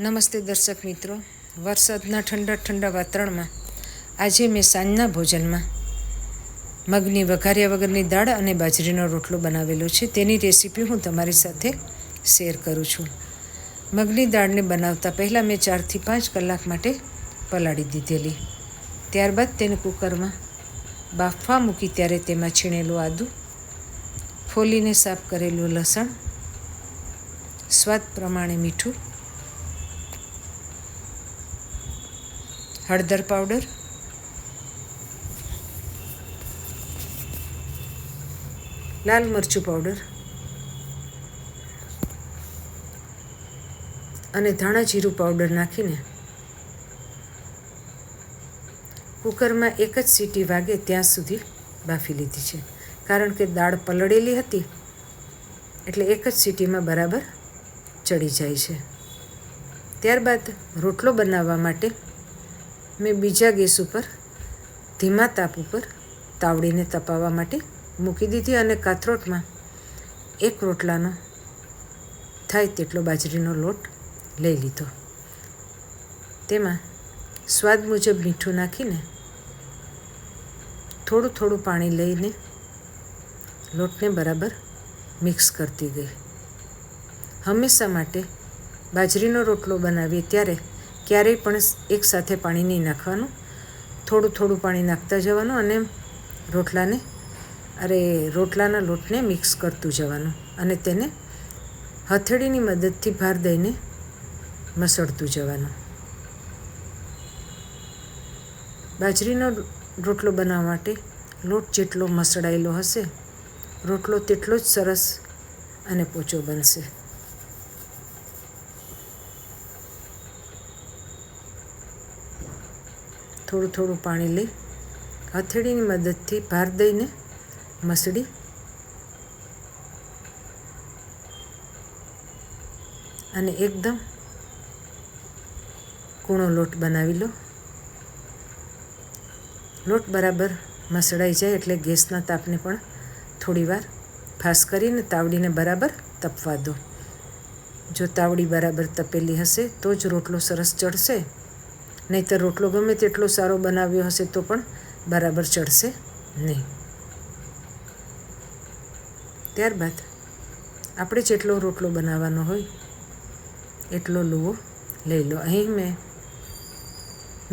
નમસ્તે દર્શક મિત્રો, વરસાદના ઠંડા ઠંડા વાતાવરણમાં આજે મેં સાંજના ભોજનમાં મગની વઘાર્યા વગરની દાળ અને બાજરીનો રોટલો બનાવેલો છે. તેની રેસીપી હું તમારી સાથે શેર કરું છું. મગની દાળને બનાવતા પહેલાં મેં 4 થી 5 કલાક માટે પલાળી દીધેલી. ત્યારબાદ તેને કુકરમાં બાફવા મૂકી ત્યારે તેમાં છીણેલું આદું, ફોલીને સાફ કરેલું લસણ, સ્વાદ પ્રમાણે મીઠું, હળદર પાવડર, લાલ મરચું પાવડર અને ધાણા જીરું પાવડર નાખીને કુકરમાં એક જ સીટી વાગે ત્યાં સુધી બાફી લીધી છે. કારણ કે દાળ પલળેલી હતી એટલે એક જ સીટીમાં બરાબર ચડી જાય છે. ત્યારબાદ રોટલો બનાવવા માટે મેં બીજા ગેસ ઉપર ધીમા તાપ ઉપર તાવડીને તપાવવા માટે મૂકી દીધી અને કાથરોટમાં એક રોટલાનો થાય તેટલો બાજરીનો લોટ લઈ લીધો. તેમાં સ્વાદ મુજબ મીઠું નાખીને થોડું થોડું પાણી લઈને લોટને બરાબર મિક્સ કરતી ગઈ. હંમેશા માટે બાજરીનો રોટલો બનાવીએ ત્યારે ક્યારેય પણ એકસાથે પાણી નહીં નાખવાનું. થોડું થોડું પાણી નાખતા જવાનું અને રોટલાના લોટને મિક્સ કરતું જવાનું અને તેને હથેળીની મદદથી ભાર દઈને મસળતું જવાનું. બાજરીનો રોટલો બનાવવા માટે લોટ જેટલો મસળાયેલો હશે, રોટલો તેટલો જ સરસ અને પોચો બનશે. થોડું થોડું પાણી લઈ હથેળીની મદદથી ભાર દઈને મસળી અને એકદમ કૂણો લોટ બનાવી લો. લોટ બરાબર મસળાઈ જાય એટલે ગેસના તાપને પણ થોડીવાર ફાસ કરીને તાવડીને બરાબર તપવા દો. જો તાવડી બરાબર તપેલી હશે તો જ રોટલો સરસ ચડશે, નહીંતર રોટલો ગમે તેટલો સારો બનાવ્યો હશે તો પણ બરાબર ચડશે નહીં. ત્યારબાદ આપણે જેટલો રોટલો બનાવવાનો હોય એટલો લુવો લઈ લો. અહીં મેં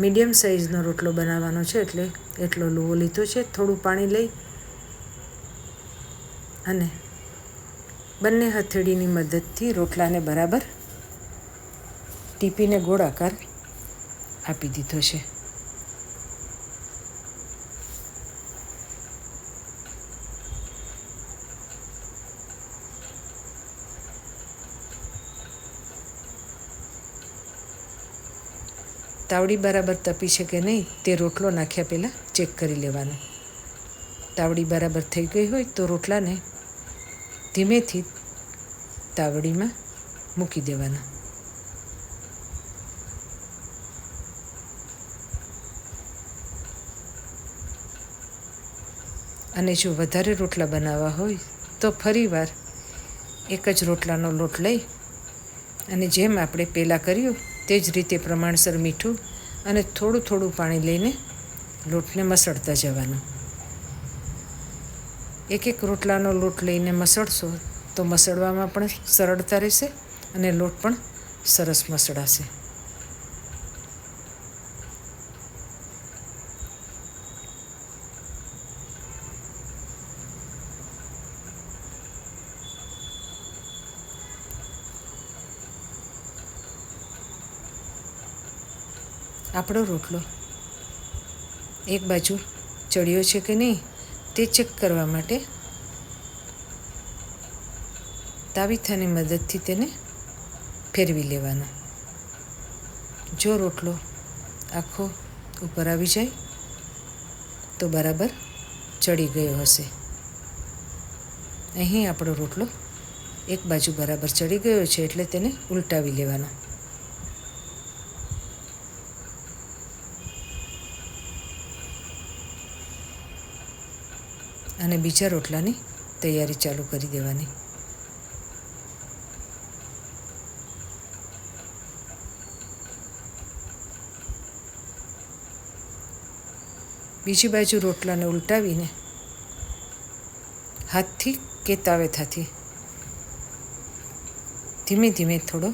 મીડિયમ સાઇઝનો રોટલો બનાવવાનો છે એટલે એટલો લુવો લીધો છે. થોડું પાણી લઈ અને બંને હથેળીની મદદથી રોટલાને બરાબર ટીપીને ગોળાકાર આપી દીધો છે. તાવડી બરાબર તપી છે કે નહીં તે રોટલો નાખ્યા પહેલાં ચેક કરી લેવાનો. તાવડી બરાબર થઈ ગઈ હોય તો રોટલાને ધીમેથી તાવડીમાં મૂકી દેવાના. અને જો વધારે રોટલા બનાવવા હોય તો ફરીવાર એક જ રોટલાનો લોટ લઈ અને જેમ આપણે પહેલાં કર્યું તે જ રીતે પ્રમાણસર મીઠું અને થોડું થોડું પાણી લઈને લોટને મસળતા જવાનું. એક રોટલાનો લોટ લઈને મસળશો તો મસળવામાં પણ સરળતા રહેશે અને લોટ પણ સરસ મસળાશે. આપણો રોટલો એક બાજુ ચડ્યો છે કે નહીં તે ચેક કરવા માટે તાવીથાની મદદથી તેને ફેરવી લેવાનો. જો રોટલો આખો ઉપર આવી જાય તો બરાબર ચડી ગયો હશે. અહીં આપણો રોટલો એક બાજુ બરાબર ચડી ગયો છે એટલે તેને ઉલટાવી લેવાનો. અને બીજા રોટલાની તૈયારી ચાલુ કરી દેવાની. બીજી બાજુ રોટલાને ઉલટાવીને હાથથી કે તાવેથાથી ધીમે ધીમે થોડો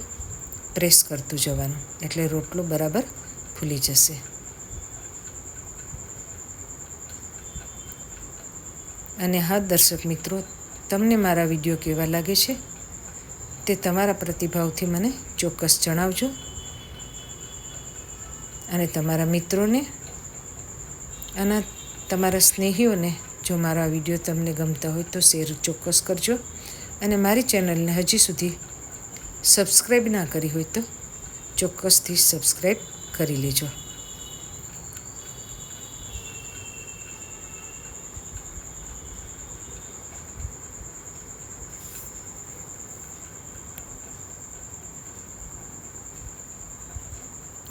પ્રેસ કરતું જવાનું, એટલે રોટલો બરાબર ફૂલી જશે. અને હા દર્શક મિત્રો, તમને મારા વિડીયો કેવા લાગે છે તે તમારા પ્રતિભાવથી મને ચોક્કસ જણાવજો. અને તમારા મિત્રોને અને તમારા સ્નેહીઓને જો મારા વિડીયો તમને ગમતા હોય તો શેર ચોક્કસ કરજો. અને મારી ચેનલને હજી સુધી સબસ્ક્રાઈબ ના કરી હોય તો ચોક્કસથી સબસ્ક્રાઈબ કરી લેજો.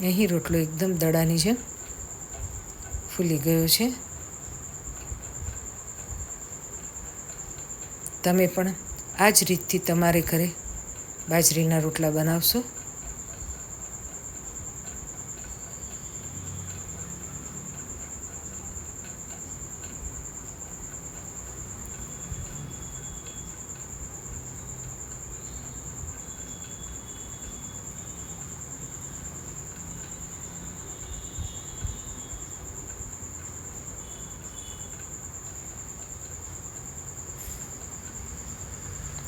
અહીં રોટલો એકદમ દડાની જેમ ફૂલી ગયો છે. તમે પણ આ જ રીતથી તમારે ઘરે બાજરીના રોટલા બનાવશો.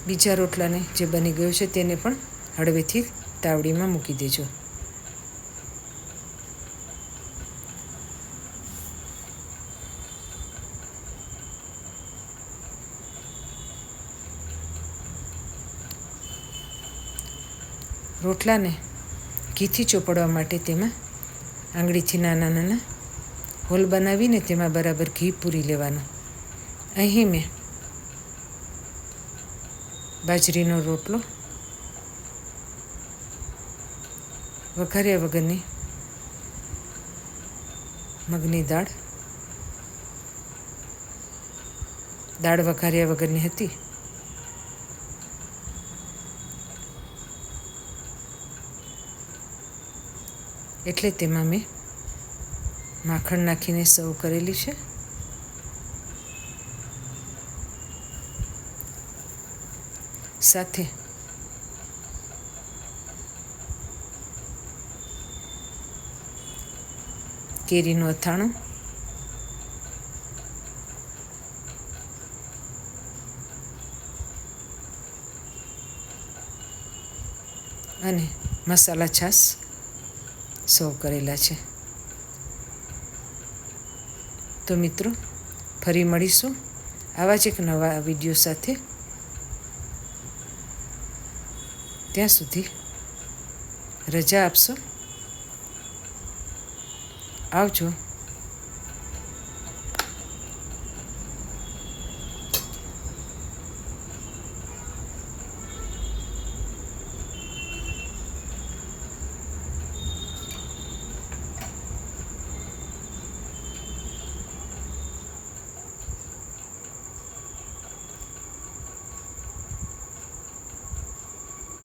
બીજા રોટલાને જે બની ગયો છે તેને પણ હળવેથી તાવડીમાં મૂકી દેજો. રોટલાને ઘીથી ચોપડવા માટે તેમાં આંગળીથી નાના નાના હોલ બનાવીને તેમાં બરાબર ઘી પૂરી લેવાનું. અહીં મેં બાજરીનો રોટલો, વઘાર્યા વગરની મગની દાળ, દાળ વઘાર્યા વગરની હતી, એટલે તેમાં મેં માખણ નાખીને સર્વ કરેલી છે. સાથે કેરીનું અથાણું, અને મસાલા છાશ સર્વ કરેલા છે. તો મિત્રો, ફરી મળીશું આવા જ એક નવા વિડીયો સાથે. ત્યાં સુધી રજા આપશો. આવજો.